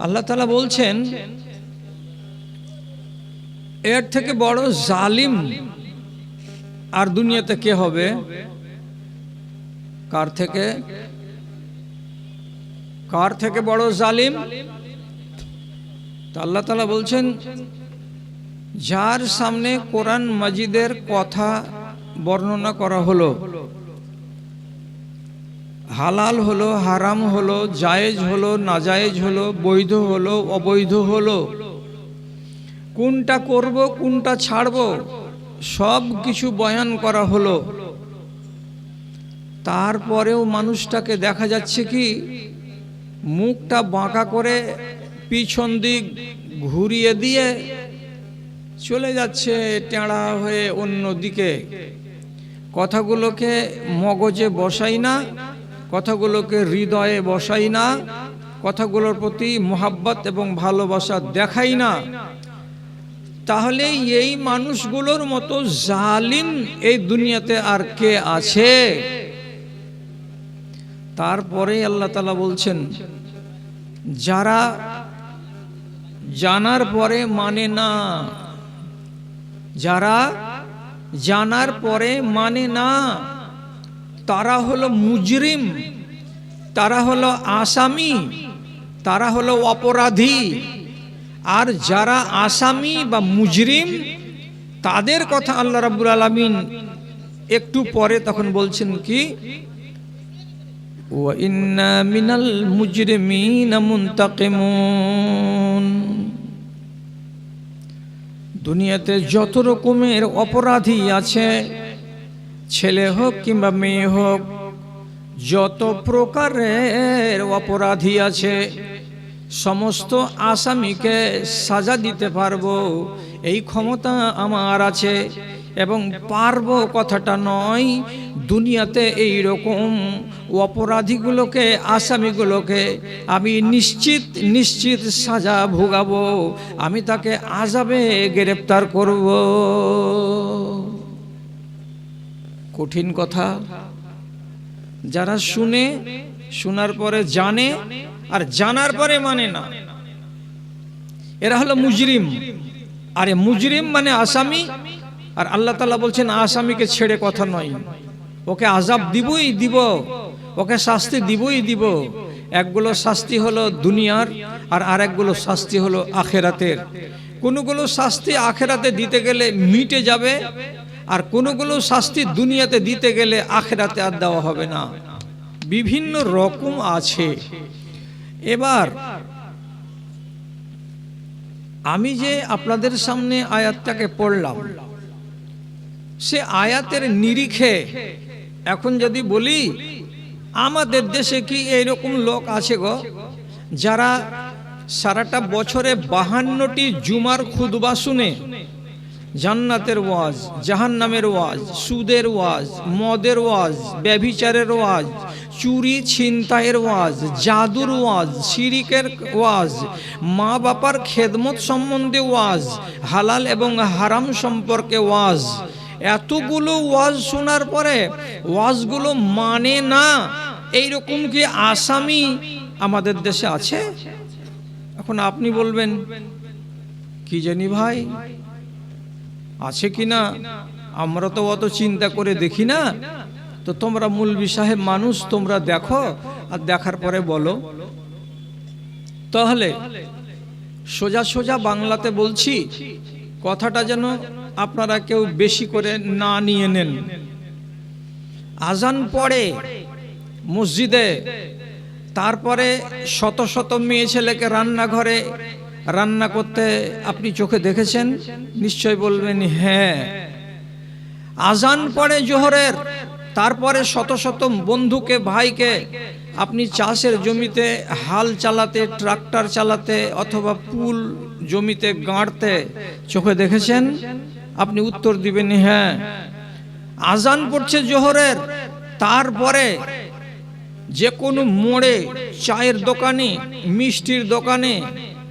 আল্লাহ তাআলা বলছেন এর থেকে বড় জালিম আর দুনিয়াতে কে হবে? কার থেকে বড় জালিম? তো আল্লাহ তাআলা বলছেন যার সামনে কোরআন মাজিদের কথা বর্ণনা করা হলো, হালাল হলো, হারাম হলো, জায়েজ হলো, নাজায়েজ হলো, বৈধ হলো, অবৈধ হলো, কোনটা করব কোনটা ছাড়ব সব কিছু বয়ান করা হলো, তারপরেও মানুষটাকে দেখা যাচ্ছে কি মুখটা বাঁকা করে পিছন দিক ঘুরিয়ে দিয়ে চলে যাচ্ছে টেঁড়া হয়ে অন্য দিকে। কথাগুলোকে মগজে বসাই না, কথাগুলোকে হৃদয়ে বসাই না, কথাগুলোর প্রতি মোহাব্বত এবং ভালোবাসা দেখাই না। তাহলে এই মানুষগুলোর মতো জালিম এই দুনিয়াতে আর কে আছে? তারপরে আল্লাহ তাআলা বলছেন যারা জানার পরে মানে না, যারা জানার পরে মানে না, তারা হলো মুজরিম, তারা হলো আসামি, তারা হলো অপরাধী। আর যারা আসামি বা মুজরিম তাদের কথা আল্লাহ রাব্বুল আলামিন একটু পরে তখন বলছেন কি ওয়া ইন্না মিনাল মুজরিমিনা মুনতাকিমুন। দুনিয়াতে যত রকমের অপরাধী আছে, ছেলে হোক কিংবা মেয়ে হোক, যত প্রকারের অপরাধী আছে, সমস্ত আসামিকে সাজা দিতে পারবো এই ক্ষমতা আমার আছে। এবং পারবো কথাটা নয়, দুনিয়াতে এই রকম অপরাধীগুলোকে, আসামিগুলোকে আমি নিশ্চিত সাজা ভোগাবো, আমি তাকে আযাবে গ্রেফতার করব। কঠিন কথা। যারা শুনে, শোনার পরে জানে আর জানার পরে মানে না, এরা হলো মুজরিম। আরে মুজরিম মানে আসামি। আর আল্লাহ তাআলা বলছেন আসামিকে ছেড়ে কথা নয়, ওকে আযাব দিবই দিব, ওকে শাস্তি দিবই দিব। একগুলো শাস্তি হলো দুনিয়ার আর আরেকগুলো শাস্তি হলো আখেরাতের। কোনগুলো শাস্তি আখেরাতে দিতে গেলে মিটে যাবে, আর কোনগুলো শাস্তি দুনিয়াতে দিতে গেলে আখেরাতে আর দেওয়া হবে না। বিভিন্ন রকম আছে। এবার আমি যে আপনাদের সামনে আয়াতটাকে পড়লাম, সে আয়াতের নিরিখে এখন যদি বলি আমাদের দেশে কি এইরকম লোক আছে গো যারা সারাটা বছরে 52টি জুমার খুতবা শুনে জান্নাতের ওয়াজ, জাহান্নামের ওয়াজ, সুদের ওয়াজ, মদের ওয়াজ, ব্যভিচারের ওয়াজ, চুরি ছিনতাইয়ের ওয়াজ, জাদুর ওয়াজ, শিরিকের ওয়াজ, মা বাবার খেদমত সম্বন্ধে ওয়াজ, হালাল এবং হারাম সম্পর্কে ওয়াজ, এতগুলো ওয়াজ শোনার পরে ওয়াজগুলো মানে না, এইরকম কি আসামি আমাদের দেশে আছে? এখন আপনি বলবেন কি জানি ভাই আছে কিনা, আমরা তো অত চিন্তা করে দেখি না। তো তোমরা মৌলভী সাহেব মানুষ, তোমরা দেখো আর দেখার পরে বলো। তাহলে সোজা সোজা বাংলাতে বলছি, কথাটা যেন আপনারা কেউ বেশি করে না নিয়ে নেন। আজান পড়ে মসজিদে, তারপরে শত শত মেয়ে ছেলেকে রান্নাঘরে রান্না করতে আপনি চোখে দেখেছেন? নিশ্চয় বলবেন হ্যাঁ। আজান পড়ে জোহরের, তারপরে শত শত বন্ধুকে, ভাইকে আপনি চাষের জমিতে হাল চালাতে, ট্রাক্টর চালাতে অথবা পুল জমিতে গাঁড়তে চোখে দেখেছেন? আপনি উত্তর দিবেন হ্যাঁ। আজান পড়ছে জোহরের, তারপরে যে কোনো মোড়ে, চায়ের দোকানে, মিষ্টির দোকানে,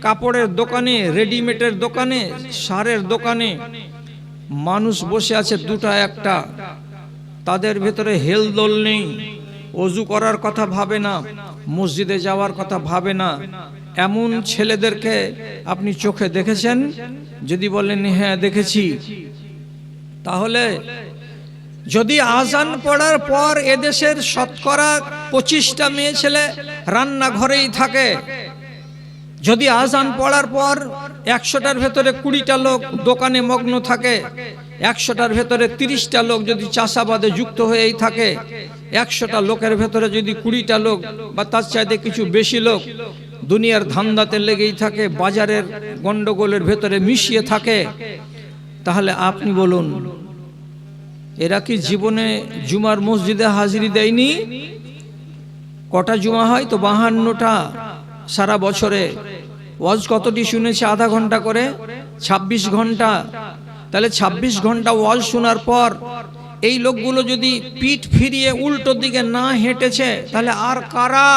কাপড়ের দোকানে, রেডিমেডের দোকানে, সারের দোকানে মানুষ বসে আছে দুটা একটা, তাদের ভেতরে হেলদোল নেই, অজু করার কথা ভাবে না, মসজিদে যাওয়ার কথা ভাবে না, এমন ছেলেদেরকে আপনি চোখে দেখেছেন? যদি বলেন হ্যাঁ দেখেছি, তাহলে যদি আজান পড়ার পর এদেশের শতকরা 25টা মেয়ে ছেলে রান্নাঘরেই থাকে, যদি আজান পড়ার পর 100টার ভেতরে 20টা লোক দোকানে মগ্ন থাকে, 100টার ভেতরে 30টা লোক যদি চাষাবাদে যুক্ত হয়েই থাকে, 100টা লোকের ভেতরে যদি 20টা লোক বা তার চাইতে কিছু বেশি লোক দুনিয়ার ধান্দাতে লেগেই থাকে, বাজারের গন্ডগোলের ভেতরে মিশিয়ে থাকে, তাহলে আপনি বলুন এরা কি জীবনে জুমার মসজিদে হাজিরি দেয়নি? কটা জুমা হয়? তো 52টা সারা বছরে। ওয়াজ কতটি শুনেছে? আধা ঘন্টা করে, 26 ঘন্টা। তাহলে 26 ঘন্টা ওয়াজ শোনার পর এই লোকগুলো যদি পিঠ ফিরিয়ে উল্টো দিকে না হেঁটেছে, তাহলে আর কারা?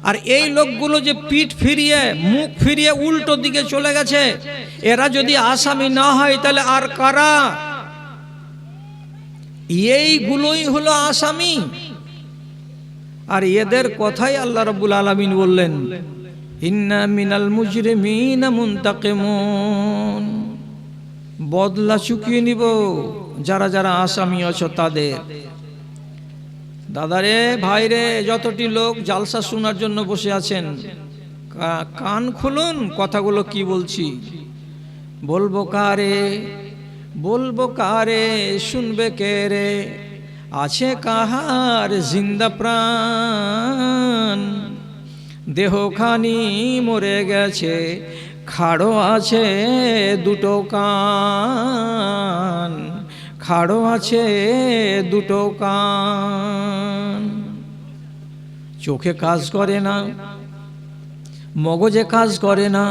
আর এই লোকগুলো যে পিঠ ফিরিয়ে মুখ ফিরিয়ে উল্টো দিকে চলে গেছে, এরা যদি আসামি না হয় তাহলে আর কারা? এইগুলোই হলো আসামি। আর এদের কথাই আল্লাহ রাব্বুল আলামিন বললেন, ইন্না মিনাল মুজরিমিনা মুনতাকিমুন, বদলা চুকিয়ে নিব যারা যারা আসামি আছো তাদের। দাদারে, ভাইরে, যতটি লোক জালসা শোনার জন্য বসে আছেন, কান খুলুন, কথাগুলো কি বলছি। বলবো কারে, বলবো কারে, শুনবে কে রে, আছে কাহার জিন্দা প্রাণ, দেহখানি মরে গেছে, খাড়ো আছে দুটো কান, খাড়ো আছে দুটো কান। চোখে কাজ করে না, মগজে কাজ করে না,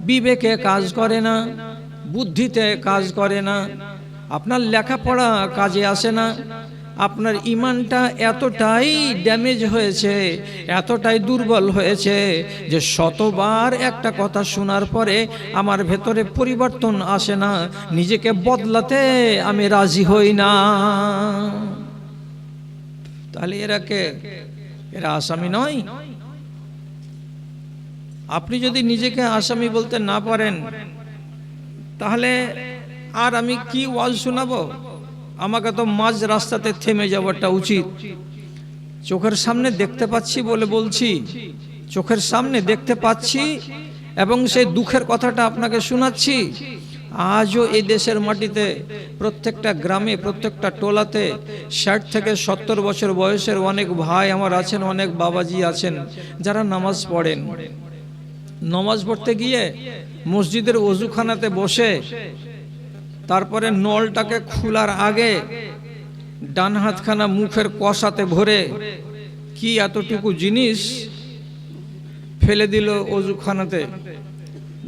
বিবেকে কাজ করে না, বুদ্ধিতে কাজ করে না, আপনার লেখাপড়া কাজে আসে না, আপনার ইমানটা এতটাই ড্যামেজ হয়েছে, এতটাই দুর্বল হয়েছে যে শতবার একটা কথা শোনার পরে আমার ভেতরে পরিবর্তন আসে না, নিজেকে বদলাতে আমি রাজি হই না। তাহলে এরা আসামি নয়? আপনি যদি নিজেকে আসামি বলতে না পারেন, তাহলে আর আমি কি ওয়াজ শোনাবো? আমাকে তো মাঝ রাস্তাতে থেমে যাওয়াটা উচিত। চোখের সামনে দেখতে পাচ্ছি বলে বলছি, চোখের সামনে দেখতে পাচ্ছি এবং সেই দুঃখের কথাটা আপনাকে শোনাচ্ছি। আজও এই দেশের মাটিতে প্রত্যেকটা গ্রামে, প্রত্যেকটা টোলাতে 60 থেকে 70 বছর বয়সের অনেক ভাই আমার আছেন, অনেক বাবাজি আছেন যারা নামাজ পড়েন। নামাজ পড়তে গিয়ে মসজিদের ওযুখানাতে বসে তারপরে নলটাকে খোলার আগে ডান হাতখানা মুখের কষাতে ভরে কি এতটুকু জিনিস ফেলে দিল ওযুখানাতে,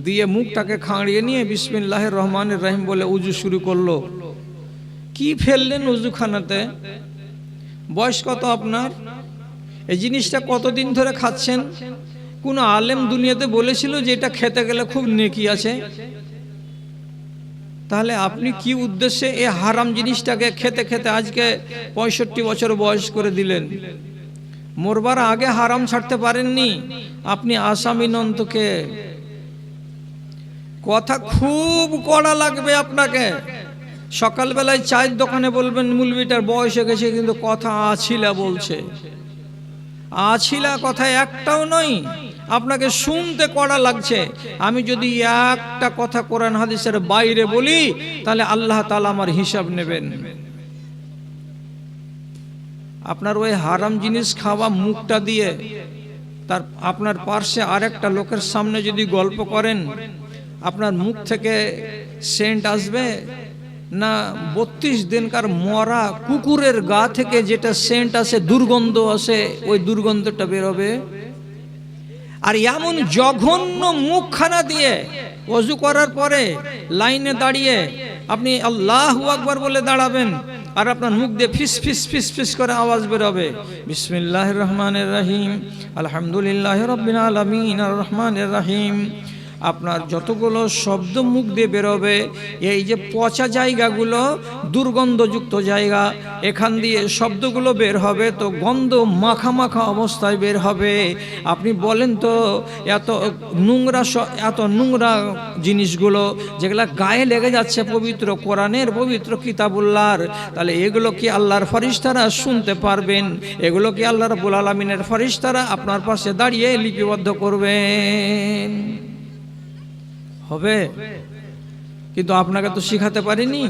দিয়ে মুখটাকে খাঁড়িয়ে নিয়ে বিসমিল্লাহির রহমানির রহিম বলে উজু শুরু করলো। কি ফেললেন ওযুখানাতে? বয়স কত আপনার? এই জিনিসটা কতদিন ধরে খাচ্ছেন? কোন আলেম দুনিয়াতে বলেছিল যে এটা খেতে গেলে খুব নেকি আছে? তাহলে আপনি কি উদ্দেশ্যে এই হারাম জিনিসটাকে খেতে খেতে আজকে 65 বছর বয়স করে দিলেন? মরবার আগে হারাম ছাড়তে পারেননি, আপনি আসামি নন তো কে? কথা খুব কড়া লাগবে আপনাকে। সকালবেলায় চায়ের দোকানে বলবেন মুলবিটার বয়স হয়ে গেছে, কিন্তু কথা আছিলা বলছে। আছিলা কথা একটাও নয়, আপনাকে শুনতে কড়া লাগছে। আমি যদি একটা কথা কোরআন হাদিসের বাইরে বলি, তাহলে আল্লাহ তাআলা আমার হিসাব নেবেন। আপনার ওই হারাম জিনিস খাওয়া মুখটা দিয়ে তার আপনার পার্শ্বে আরেকটা লোকের সামনে যদি গল্প করেন, আপনার মুখ থেকে সেন্ট আসবে না 32 দিনকার মরা কুকুরের গা থেকে যেটা সেন্ট আসে, দুর্গন্ধ আসে, ওই দুর্গন্ধটা বেরোবে? আর এমন জঘন্য মুখখানা দিয়ে ওযু করার পরে লাইনে দাঁড়িয়ে আপনি আল্লাহু আকবার বলে দাঁড়াবেন, আর আপনার মুখ দিয়ে ফিস ফিস ফিস ফিস করে আওয়াজ বেরোবে, বিসমিল্লাহির রহমানির রহিম, আলহামদুলিল্লাহি রাব্বিল আলামিন, আর রহমানির রহিম, আপনার যতগুলো শব্দ মুখ দিয়ে বেরোবে, এই যে পচা জায়গাগুলো, দুর্গন্ধযুক্ত জায়গা, এখান দিয়ে শব্দগুলো বের হবে তো গন্ধ মাখা মাখা অবস্থায় বের হবে। আপনি বলেন তো এত নোংরা জিনিসগুলো যেগুলো গায়ে লেগে যাচ্ছে পবিত্র কোরআনের, পবিত্র কিতাবুল্লাহর, তাহলে এগুলো কি আল্লাহর ফেরেশতারা শুনতে পারবেন? এগুলো কি আল্লাহ রাব্বুল আলামিনের ফেরেশতারা আপনার পাশে দাঁড়িয়ে লিপিবদ্ধ করবেন? হবে? কিন্তু আপনাকে তো শিখাতে পারিনি।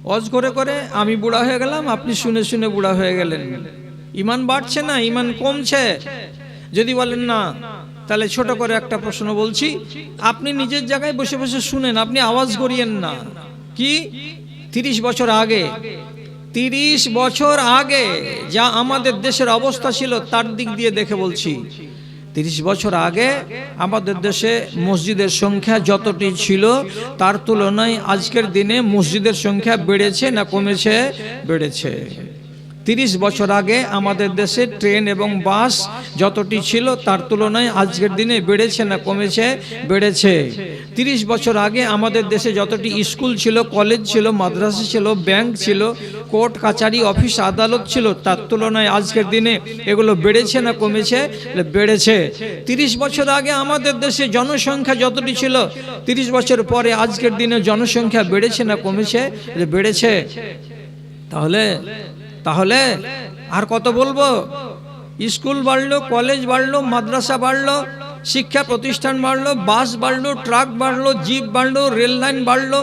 ওয়াজ করে করে আমি বুড়া হয়ে গেলাম, আপনি শুনে শুনে বুড়া হয়ে গেলেন। ঈমান বাড়ছে না, ঈমান কমছে? যদি বলেন না, তাহলে ছোট করে একটা প্রশ্ন বলছি, আপনি নিজের জায়গায় বসে বসে শুনেন, আপনি আওয়াজ করিয়েন না। কি 30 বছর আগে, 30 বছর আগে যা আমাদের দেশের অবস্থা ছিল তার দিক দিয়ে দেখে বলছি, 30 বছর আগে আমাদের দেশে মসজিদের সংখ্যা যতটি ছিল তার তুলনায় আজকের দিনে মসজিদের সংখ্যা বেড়েছে না কমেছে? বেড়েছে। 30 বছর আগে আমাদের দেশে ট্রেন এবং বাস যতটি ছিল তার তুলনায় আজকের দিনে বেড়েছে না কমেছে? বেড়েছে। 30 বছর আগে আমাদের দেশে যতটি স্কুল ছিল, কলেজ ছিল, মাদ্রাসা ছিল, ব্যাংক ছিল, কোর্ট কাচারি অফিস আদালত ছিল, তার তুলনায় আজকের দিনে এগুলো বেড়েছে না কমেছে? বেড়েছে। 30 বছর আগে আমাদের দেশে জনসংখ্যা যতটি ছিল, 30 বছর পরে আজকের দিনে জনসংখ্যা বেড়েছে না কমেছে? বেড়েছে। তাহলে আর কত বলবো? স্কুল বাড়লো, কলেজ বাড়লো, মাদ্রাসা বাড়লো, শিক্ষা প্রতিষ্ঠান বাড়লো, বাস বাড়লো, ট্রাক বাড়লো, জিপ বাড়লো, রেল লাইন বাড়লো,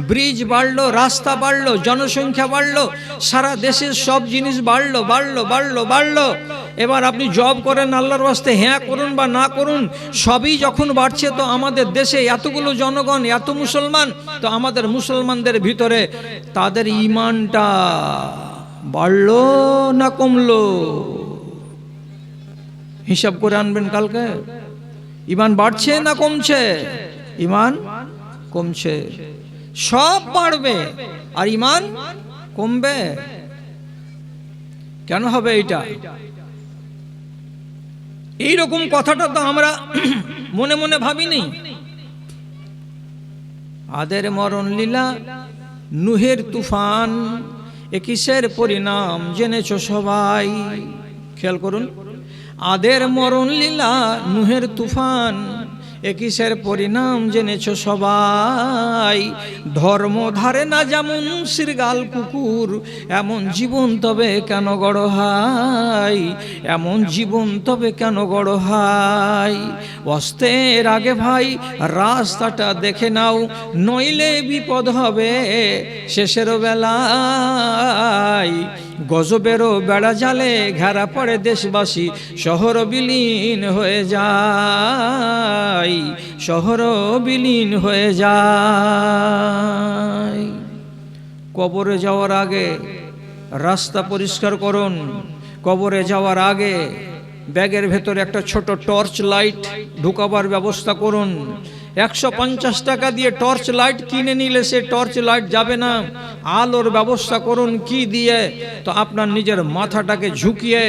ব্রিজ বাড়লো, রাস্তা বাড়লো, জনসংখ্যা বাড়লো, সারা দেশের সব জিনিস বাড়লো বাড়লো বাড়লো বাড়লো। এবার আপনি জব করেন, আল্লাহর ওয়াস্তে হ্যাঁ করুন বা না করুন, সবই যখন বাড়ছে, তো আমাদের দেশে এতগুলো জনগণ, এত মুসলমান, তো আমাদের মুসলমানদের ভিতরে তাদের ঈমানটা বাড়লো না কমলো? হিসাব করে আনবেন কালকে। ঈমান বাড়ছে না কমছে? ঈমান কমছে। সব বাড়বে আর ঈমান কমবে, কেন হবে এটা? এইরকম কথাটা তো আমরা মনে মনে ভাবিনি। আদের মরণ লীলা, নুহের তুফান, এ কিসের পরিণাম জেনেছো সবাই? খেয়াল করুন, আদের মরণ লীলা, নুহের তুফান, এ কিসের পরিণাম জেনেছো সবাই? ধর্ম ধারে না যেমন শৃগাল কুকুর, এমন জীবন তবে কেন গড় হাই? এমন জীবন তবে কেন গড় হাই? অস্তের আগে ভাই রাস্তাটা দেখে নাও, নইলে বিপদ হবে শেষের বেলায়। গজবেরও বেড়া জালে ঘেরা পড়ে দেশবাসী, শহর বিলীন হয়ে যায়, শহর বিলীন হয়ে যায়। কবরে যাওয়ার আগে রাস্তা পরিষ্কার করুন। কবরে যাওয়ার আগে ব্যাগের ভেতরে একটা ছোট টর্চ লাইট ঢুকাবার ব্যবস্থা করুন। 150 টাকা দিয়ে টর্চ লাইট কিনে নিলে সে টর্চ লাইট যাবে না। আলোর ব্যবস্থা করুন। কি দিয়ে? তো আপনার নিজের মাথাটাকে ঝুঁকিয়ে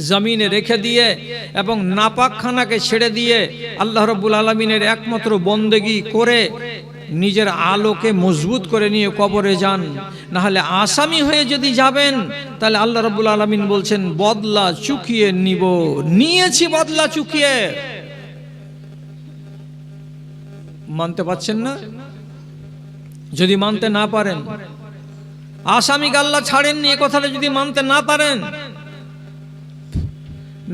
জমিনে রেখে দিয়ে এবং নাপাকখানাকে ছেড়ে দিয়ে আল্লাহ রাব্বুল আলামিনের একমাত্র বন্দেগী করে নিজের আলোকে মজবুত করে নিয়ে কবরে যান। না হলে আসামি হয়ে যদি যাবেন, তাহলে আল্লাহ রাব্বুল আলামিন বলছেন বদলা চুকিয়ে নিব। নিয়েছি বদলা চুকিয়ে। মানতে পারছেন না? যদি মানতে না পারেন, আসামিকে আল্লাহ ছাড়েননি এ কথাটা যদি মানতে না পারেন,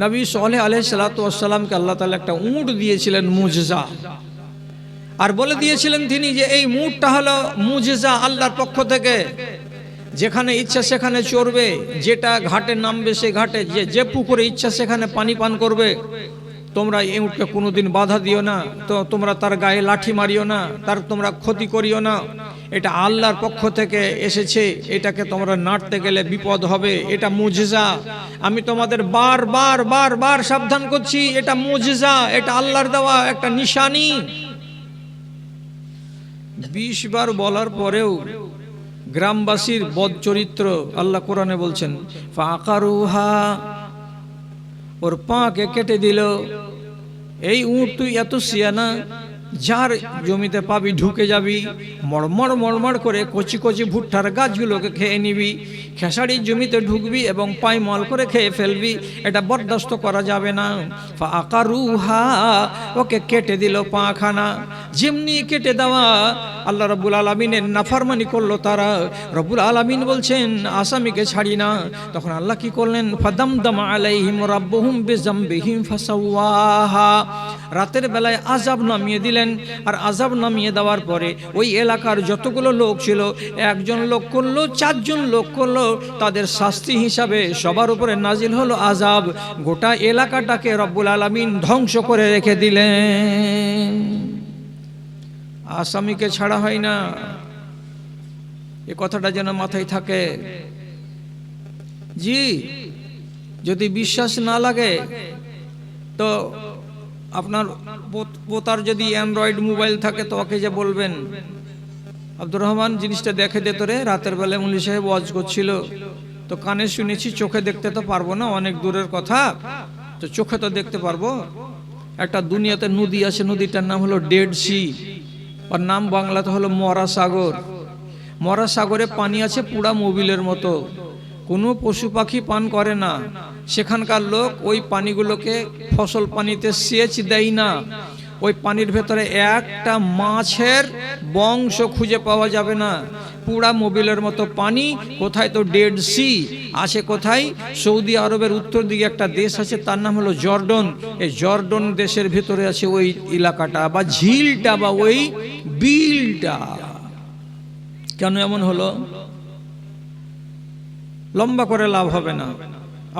নবী সালেহ আলাইহিস সালাতু ওয়াস সালামকে আল্লাহ তাআলা একটা উট দিয়েছিলেন মুজজা, আর বলে দিয়েছিলেন তিনি যে এই উটটা হলো মুজজা আল্লাহর পক্ষ থেকে, যেখানে ইচ্ছা সেখানে চড়বে, যেটা ঘাটে নামবে সে ঘাটে, যে পুকুরে ইচ্ছা সেখানে পানি পান করবে। তোমরা এই উটকে কোনোদিন বাধা দিও না, তো তোমরা তার গায়ে লাঠি মারিও না, তার তোমরা ক্ষতি করিও না। এটা আল্লাহর পক্ষ থেকে এসেছে, এটাকে তোমরা নাড়তে গেলে বিপদ হবে। এটা মুজজা। আমি তোমাদের বারবার বারবার সাবধান করছি, এটা মুজজা, এটা আল্লাহর দেওয়া একটা নিশানি। 20 বার বলার পরেও গ্রামবাসীর বদ চরিত্র আল্লাহ কোরআনে বলছেন ফাকারুহা, ওর পাকে কেটে দিল। এই উঁট তুই এত সিয়ানা, যার জমিতে পাবি ঢুকে যাবি, মড়মড় মড়মড় করে কচি কচি ভুট্টার গাছগুলোকে খেয়ে নিবি, খেসারির জমিতে ঢুকবি এবং পাইমল করে খেয়ে ফেলবি, এটা বরদাস্ত করা যাবে না। ফাআকারুহা, ওকে কেটে দিল পাখানা। যেমনি কেটে দেওয়া, আল্লাহ রাব্বুল আলামিনের নাফরমানি করলো তারা। রব্বুল আলামিন বলছেন আসামিকে ছাড়ি না। তখন আল্লাহ কি করলেন? ফাদামদাম আলাইহিম রাব্বুহুম বিযামবিহিম ফাসাওয়াহা, রাতের বেলায় আযাব নামিয়ে দিলেন। আর আযাব নামিয়ে দেওয়ার পরে ওই এলাকার যতগুলো লোক ছিল, একজন লোক করলো, চারজন লোক করলো, তাদের শাস্তি হিসাবে সবার উপরে নাজিল হলো আযাব। গোটা এলাকাটাকে রব্বুল আলামিন ধ্বংস করে রেখে দিলেন। আসামিকে ছাড়া হয় না, এ কথাটা যেন মাথায় থাকে। জি, যদি বিশ্বাস না লাগে তো আপনার পোতার যদি অ্যান্ড্রয়েড মোবাইল থাকে তো ওকে যে বলবেন, আব্দুর রহমান জিনিসটা দেখে দে তোরে। রাতের বেলায় মুলি সাহেব ওয়াজ করছিল, তো কানে শুনেছি, চোখে দেখতে তো পারবো না, অনেক দূরের কথা, তো চোখে তো দেখতে পারবো। একটা দুনিয়াতে নদী আছে, নদীটার নাম হলো ডেড সি, ওর নাম বাংলাতে হলো মরা সাগর। মরা সাগরে পানি আছে পুরা মোবিলের মতো, কোনো পশু পাখি পান করে না। সেখানকার লোক ওই পানিগুলোকে ফসল পানিতে সেচ দেয় না। ওই পানির ভেতরে একটা মাছের বংশ খুঁজে পাওয়া যাবে না, পুরা মোবিলের মতো পানি। কোথায়? তো ডেড সি আছে। কোথায়? সৌদি আরবের উত্তর দিকে একটা দেশ আছে, তার নাম হলো জর্ডন। এই জর্ডন দেশের ভেতরে আছে ওই এলাকাটা বা ঝিলটা বা ওই বিলটা। কেন এমন হলো? লম্বা করে লাভ হবে না,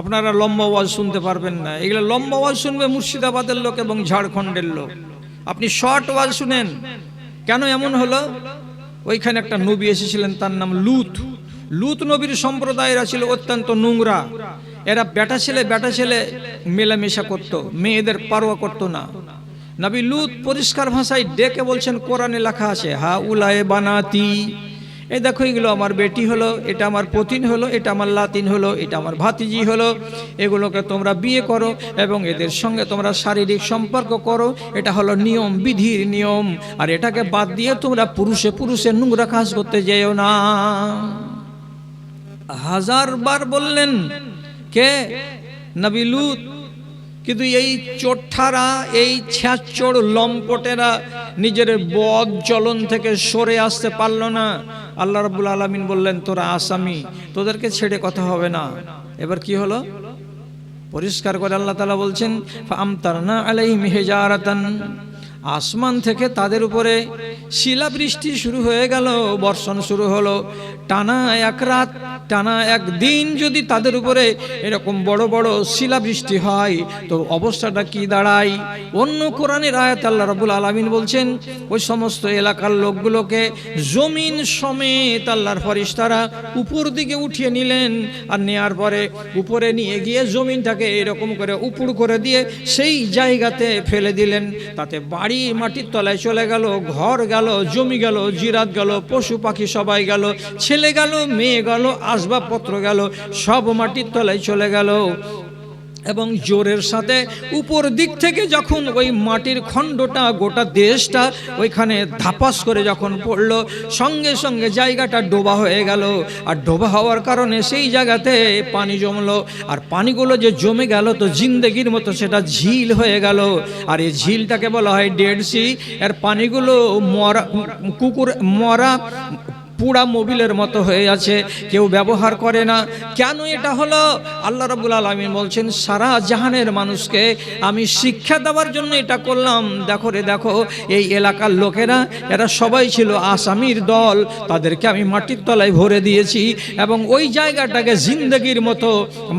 আপনারা লম্বা ওয়াজ শুনতে পারবেন না। এগুলো লম্বা ওয়াজ শুনবে মুর্শিদাবাদের লোক এবং ঝাড়খণ্ডের লোক, আপনি শর্ট ওয়াজ শুনেন। কেন এমন হলো? ওইখানে একটা নবী এসেছিলেন, তার নাম লুত। লুত নবীর সম্প্রদায়েরা ছিল অত্যন্ত নোংরা। এরা বেটা ছেলে মেলামেশা করত, মেয়েদের পারোয়া করত না। নবী লুত পরিষ্কার ভাষায় ডেকে বলছেন, কোরআনে লেখা আছে, হা উলায়ে বানাতি, এই দেখো এগুলো আমার বেটি হলো, এটা আমার পতিন হলো, এটা আমার লাতিন হলো, এটা আমার ভাতিজি হলো, এগুলোকে তোমরা বিয়ে করো এবং এদের সঙ্গে তোমরা শারীরিক সম্পর্ক করো। এটা হলো নিয়ম, বিধির নিয়ম। আর এটাকে বাদ দিয়ে তোমরা পুরুষে নোংরা কাজ করতে যেও না। 1000 বার বললেন কে? নবী লূত। কিন্তু এই চোট্টারা, এই ছ্যাঁচড় লম্পটেরা নিজের বদ চলন থেকে সরে আসতে পারল না। আল্লাহ রাব্বুল আলামিন বললেন, তোরা আসামি, তোদেরকে ছেড়ে কথা হবে না। এবার কি হলো? পরিষ্কার করে আল্লাহ তাআলা বলছেন, ফাআমতারনা আলাইহিম হিজারাতান, আসমান থেকে তাদের উপরে শিলাবৃষ্টি শুরু হয়ে গেল, বর্ষণ শুরু হলো। টানা এক রাত, টানা একদিন যদি তাদের উপরে এরকম বড় বড় শিলাবৃষ্টি হয় তো অবস্থাটা কি দাঁড়ায়? অন্য কোরআনের আয়াত আল্লাহ রাব্বুল আলামিন বলছেন, ওই সমস্ত এলাকার লোকগুলোকে জমিন সমেত আল্লাহর ফেরেশতারা উপর দিকে উঠিয়ে নিলেন। আর নেয়ার পরে উপরে নিয়ে গিয়ে জমিনটাকে এরকম করে উপুড় করে দিয়ে সেই জায়গাতে ফেলে দিলেন। তাতে বাড়ি মাটির তলায় চলে গেল, ঘর গেল, জমি গেল, জিরাত গেল, পশু পাখি সবাই গেল, ছেলে গেল, মেয়ে গেল, আসবাবপত্র গেল, সব মাটির তলায় চলে গেল। এবং জোরের সাথে উপর দিক থেকে যখন ওই মাটির খণ্ডটা, গোটা দেশটা ওইখানে ধাপাস করে যখন পড়লো, সঙ্গে সঙ্গে জায়গাটা ডোবা হয়ে গেল। আর ডোবা হওয়ার কারণে সেই জায়গাতে পানি জমলো। আর পানিগুলো যে জমে গেল তো জিন্দেগির মতো সেটা ঝিল হয়ে গেল। আর এই ঝিলটাকে বলা হয় ডেড সি। এর পানিগুলো মরা পুরা মোবিলের মতো হয়ে আছে, কেউ ব্যবহার করে না। কেন এটা হলো? আল্লাহ রাব্বুল আলামিন বলছেন, সারা জাহানের মানুষকে আমি শিক্ষা দেওয়ার জন্য এটা করলাম। দেখো রে দেখো, এই এলাকার লোকেরা এরা সবাই ছিল আসামির দল, তাদেরকে আমি মাটির তলায় ভরে দিয়েছি এবং ওই জায়গাটাকে জিন্দেগির মতো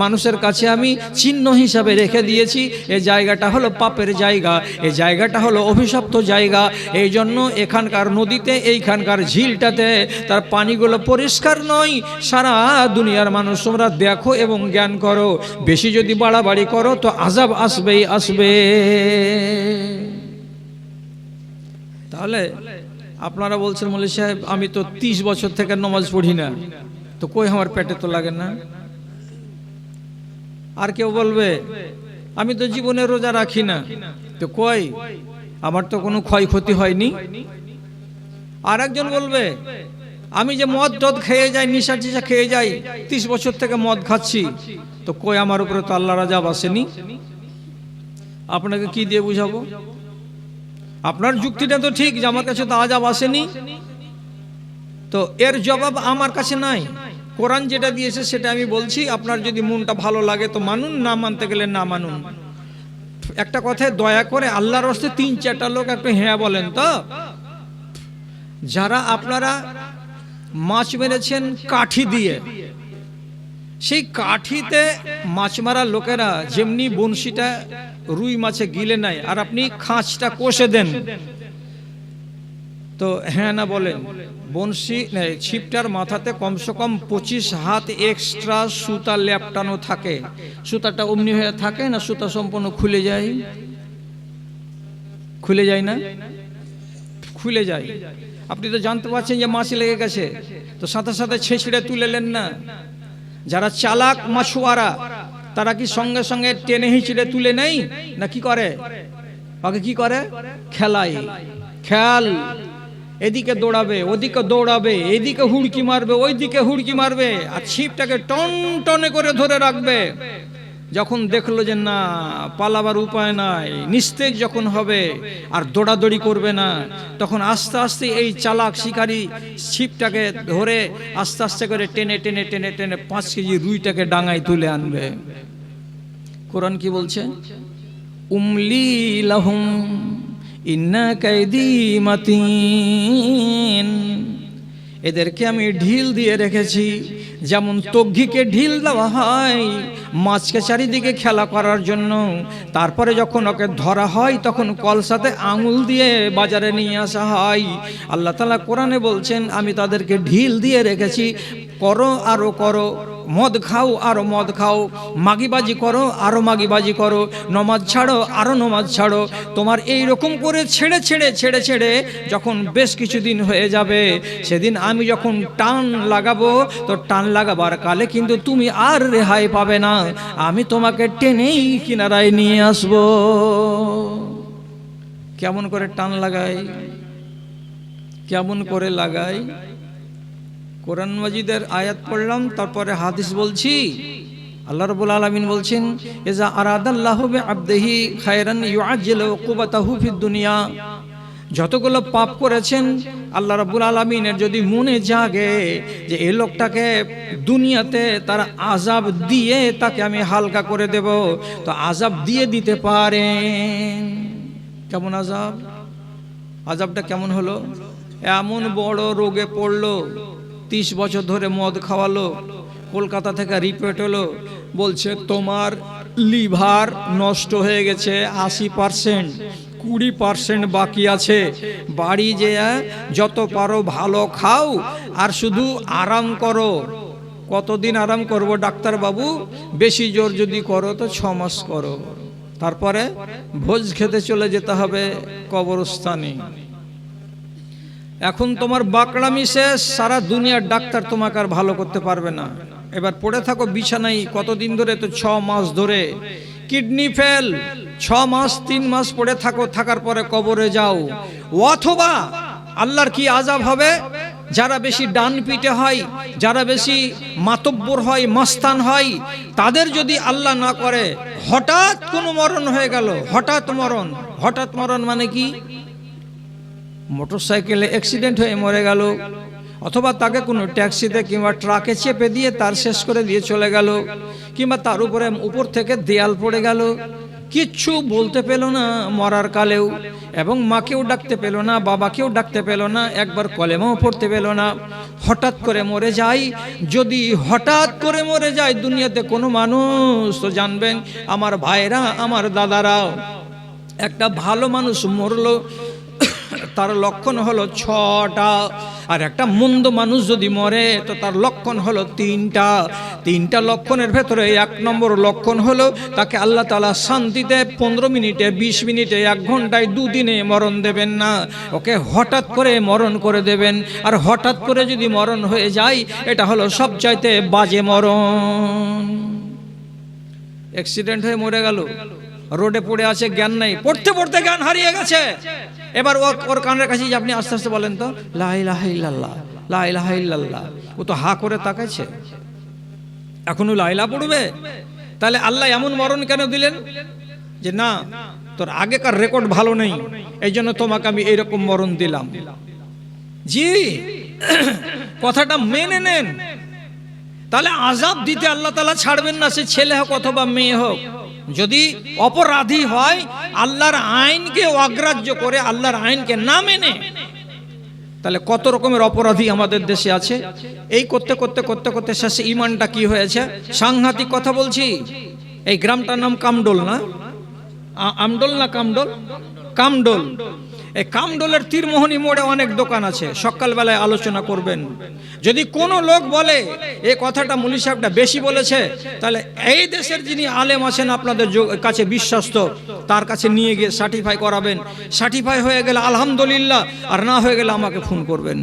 মানুষের কাছে আমি চিহ্ন হিসাবে রেখে দিয়েছি। এই জায়গাটা হলো পাপের জায়গা, এই জায়গাটা হলো অভিশপ্ত জায়গা। এই জন্য এখানকার নদীতে, এইখানকার ঝিলটাতে তার পানিগুলো পরিষ্কার নয়। সারা দুনিয়ার মানুষ তোমরা দেখো এবং জ্ঞান করো। বেশি যদি বাড়াবাড়ি করো তো আযাব আসবেই আসবে। তাহলে আপনারা বলছেন, মৌলভী সাহেব আমি তো 30 বছর থেকে নামাজ পড়ি না, তো কই আমার পেটে তো লাগে না। আর কেউ বলবে আমি তো জীবনে রোজা রাখি না। তো কই, আমার তো কোনো ক্ষয়ক্ষতি হয়নি। আর একজন বলবে আমি যে মদ টদ খেয়ে যাই, নিশা টিশা খেয়ে যাই, 30 বছর থেকে মদ খাচ্ছি, তো কই আমার উপরে তো আল্লাহর আযাব আসেনি। আপনাকে কি দিয়ে বুঝাবো? আপনার যুক্তিটা তো ঠিক যে আমার কাছে তো আযাব আসেনি, তো এর জবাব আমার কাছে নাই। কোরআন যেটা দিয়েছে সেটা আমি বলছি, আপনার যদি মনটা ভালো লাগে তো মানুন, না মানতে গেলে না মানুন। একটা কথায় দয়া করে আল্লাহর রাস্তায় 3-4টা লোক একটু হ্যাঁ বলেন তো। যারা আপনারা মাছ মেরেছেন কাঠি দিয়ে, সেই কাঠিতে মাছ মারা লোকেরা যেমনি বনশিটা রুই মাছে গিলে নেয় আর আপনি খাঁচটা কষে দেন, তো হ্যাঁ না বলেন। বনশি ছিপটার মাথাতে কমসে কম 25 হাত এক্সট্রা সুতা লেপটানো থাকে। সুতাটা অমনি হয়ে থাকে না, সুতা সম্পূর্ণ খুলে যায়? খুলে যায় না? খুলে যায়। আপনি তো জানতে পারছেন যে মাছ লেগে গেছে, তো সাথে সাথে ছেঁচড়ে তুলেলেন না। যারা চালাক মাছুয়ারা তারা কি সঙ্গে সঙ্গে টেনে হিঁচড়ে তুলে নেই না, কি করে? ওকে কি করে? খেলায়। খেয়াল, এদিকে দৌড়াবে, ওদিকে দৌড়াবে, এদিকে হুড়কি মারবে, ওইদিকে হুড়কি মারবে, আর ছিপটাকে টন টনে করে ধরে রাখবে। যখন দেখলো যে না পালাবার উপায় নাই, নিস্তেজ যখন হবে আর দৌড়াদৌড়ি করবে না, তখন আস্তে আস্তে এই চালাক শিকারী ছিপটাকে ধরে আস্তে আস্তে করে টেনে টেনে টেনে টেনে 5 কেজি রুইটাকে ডাঙায় তুলে আনবে। কোরআন কি বলছে? উমলি লাহুম ইন্না কাইদি মাতিন। এদেরকে আমি ঢিল দিয়ে রেখেছি, যেমন তগ্গিকে ঢিল দেওয়া হয় মাছকে চারিদিকে খেলা করার জন্য, তারপরে যখন ওকে ধরা হয় তখন কলসাতে আঙুল দিয়ে বাজারে নিয়ে আসা হয়। আল্লাহ তাআলা কোরআনে বলছেন আমি তাদেরকে ঢিল দিয়ে রেখেছি, করো আরো করো, মদ খাও আরো মদ খাও, মাগিবাজি করো আরো মাগিবাজি করো, নমাজ ছাড়ো আরো নমাজ ছাড়ো। তোমার এই রকম করে ছেড়ে ছেড়ে ছেড়ে ছেড়ে যখন বেশ কিছুদিন হয়ে যাবে, সেদিন আমি যখন টান লাগাবো, তো টান লাগাবার কালে কিন্তু তুমি আর রেহাই পাবে না, আমি তোমাকে টেনেই কিনারায় নিয়ে আসব। কেমন করে টান লাগাই? কেমন করে লাগাই? কোরআন মাজিদের আয়াত পড়লাম, তারপরে হাদিস বলছি। আল্লাহ রাব্বুল আলামিন বলছেন ইজা আরাদাল্লাহু বিআবদিহি খায়রান ইউআজ্জিলু উকুবাতাহু ফিদ দুনিয়া। যতগুলো পাপ করেছেন আল্লাহ রাব্বুল আলামিনের যদি মনে জাগে যে এই লোকটাকে দুনিয়াতে তার আযাব দিয়ে তাকে আমি হালকা করে দেব, তো আযাব দিয়ে দিতে পারেন। কেমন আযাব? আযাবটা কেমন হলো? এমন বড় রোগে পড়লো, 30 বছর ধরে মদ খাওয়ালো, কলকাতা থেকে রিপোর্ট হলো, বলছে তোমার লিভার নষ্ট হয়ে গেছে 80%, 20% বাকি আছে, বাড়ি যেয়ে যত পারো ভালো খাও আর শুধু আরাম করো। কতদিন আরাম করবো ডাক্তার বাবু? বেশি জোর যদি করো তো 6 মাস করো, তারপরে ভোজ খেতে চলে যেতে হবে কবরস্থানে। এখন তোমার বাকড়ামি শেষ, সারা দুনিয়ার ডাক্তার তোমাকে আর ভালো করতে পারবে না। এবার পড়ে থাকো বিছানায় কতদিন ধরে? তো 6 মাস ধরে। কিডনি ফেল, 6 মাস 3 মাস পড়ে থাকো, থাকার পরে কবরে যাও। অথবা আল্লাহর কি আযাব হবে? যারা বেশি ডান পিটে হয়, যারা বেশি মাতব্বর হয়, মাস্তান হয়, তাদের যদি আল্লাহ না করে হঠাৎ কোনো মরণ হয়ে গেল, হঠাৎ মরণ। হঠাৎ মরণ মানে কি? মোটরসাইকেলে অ্যাক্সিডেন্ট হয়ে মরে গেল, অথবা তাকে কোনো ট্যাক্সিতে কিংবা ট্রাকে চেপে দিয়ে তার শেষ করে দিয়ে চলে গেল, কিংবা তার উপর থেকে দেয়াল পড়ে গেল, কিচ্ছু বলতে পেল না মরার কালেও, এবং মাকেও ডাকতে পেল না, বাবাকেও ডাকতে পেল না, একবার কলেমাও পড়তে পেল না, হঠাৎ করে মরে যায়। যদি হঠাৎ করে মরে যায় দুনিয়াতে কোনো মানুষ, তো জানবেন আমার ভাইরা, আমার দাদারা, একটা ভালো মানুষ মরলো তার লক্ষণ হলো 6টা, আর একটা মন্দ মানুষ যদি মরে তো তার লক্ষণ হলো 3টা। 3টা লক্ষণের ভেতরে 1 নম্বর লক্ষণ হলো তাকে আল্লাহ তাআলা শান্তিতে 15 মিনিটে, 20 মিনিটে, 1 ঘন্টায়, 2 দিনে মরণ দেবেন না, ওকে হঠাৎ করে মরণ করে দেবেন। আর হঠাৎ করে যদি মরণ হয়ে যায়, এটা হলো সবচাইতে বাজে মরণ। অ্যাক্সিডেন্ট হয়ে মরে গেল, রোডে পড়ে আছে, জ্ঞান নাই, পড়তে পড়তে জ্ঞান হারিয়ে গেছে। এবার ওর কানের কাছে আপনি আস্তে আস্তে বলেন তো লা ইলাহা ইল্লাল্লাহ, লা ইলাহা ইল্লাল্লাহ, ও তো হা করে তাকাইছে, এখনো লা ইলাহা পড়বে? তাহলে আল্লাহ এমন মরণ কেন দিলেন? যে না, তোর আগেকার রেকর্ড ভালো নেই, এই জন্য তোমাকে আমি এইরকম মরণ দিলাম। জি, কথাটা মেনে নেন। তাহলে আযাব দিতে আল্লাহ তাআলা ছাড়বেন না, সে ছেলে হোক অথবা মেয়ে হোক। যদি অপরাধী হয়, আল্লাহর আইনকে অগ্রাহ্য করে, আল্লাহর আইনকে না মেনে, তাহলে কত রকমের অপরাধী আমাদের দেশে আছে। এই করতে করতে করতে করতে শেষে ইমানটা কি হয়েছে? সাংঘাতিক কথা বলছি। এই গ্রামটার নাম কামডোল, না আমডোল না কামডোল? কামডোল। এই কামডোলের তীরমোহনী মোড়ে অনেক দোকান আছে, সকালবেলায় আলোচনা করবেন। যদি কোনো লোক বলে এই কথাটা মুলি সাহেবটা বেশি বলেছে, তাহলে এই দেশের যিনি আলেম আছেন আপনাদের কাছে বিশ্বস্ত, তার কাছে নিয়ে গিয়ে সার্টিফাই করাবেন। সার্টিফাই হয়ে গেলে আলহামদুলিল্লাহ, আর না হয়ে গেলে আমাকে ফোন করবেন।